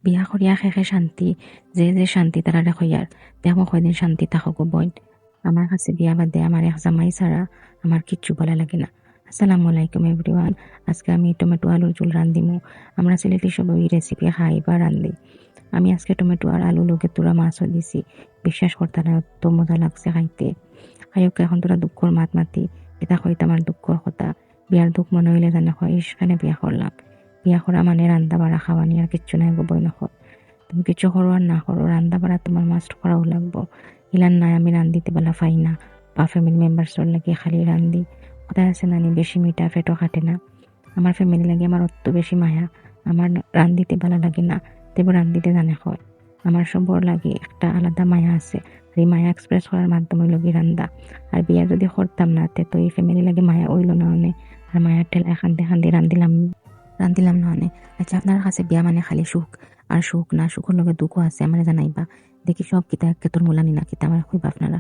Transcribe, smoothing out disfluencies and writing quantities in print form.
বিয়া করিয়া শেষে শান্তি, যে যে শান্তি তারা রেখো ইয়ার দেখো কয়দিন শান্তি থাকুক বইন। আমার কাছে বিয়া বাদে আমার এক জামাই ছাড়া আমার কিচ্ছু ভালো লাগে না। আসসালামু আলাইকুম এভরিওয়ান। আজকে আমি টমেটো আলুর ঝোল রান্ধিমু। আমরা সিলেটি সবাই এই রেসিপি খাই বা রান্ধি। আমি আজকে টমেটো আর আলু লোকে তোরা মাছও দিছি। বিশ্বাস করতে না, তো মজা লাগছে খাইতে। খাইক এখন তোরা দুঃখর মাত মাতি, এটা হয়তো আমার দুঃখর কথা। বিয়ার দুঃখ মনে হইলে জানে হয় সেখানে বিয়া করলাম। বিয়া করা মানে রান্না বাড়া খাওয়ানি আর কিচ্ছু নাই গো বই নকর। তুমি কিছু করো আর না করো, রান্না বাড়া তোমার মাস্ট করাও লাগবো। ইলান নাই আমি রান্ধিতে বেলা পাই না, বা ফ্যামিলি মেম্বার্সর লাগে খালি রান্ধি। কোথায় আছে নানি বেশি মিঠা ফেটো কাটে না। আমার ফ্যামিলি লাগে আমার অত বেশি মায়া। আমার রান্ধিতে ভালো লাগে না, তেমন রান্ধিতে জানে হয়। আমার সবর লাগে একটা আলাদা মায়া আছে। আর এই মায়া এক্সপ্রেস করার মাধ্যমে লগি রান্দা। আর বিয়া যদি করতাম না তো এই ফ্যামিলি লাগে মায়া হইল না অনেক। আর মায়ার ঠেলায় খান্দি খান্দি রান্ধিলাম না অনেক। আচ্ছা, আপনার কাছে বিয়া মানে খালি সুখ, আর সুখ না সুখের লগে দুঃখও আছে আমার জানাইবা। দেখি সব কিতা এক তোর মূলানি না কিতা আমার খুব আপনারা।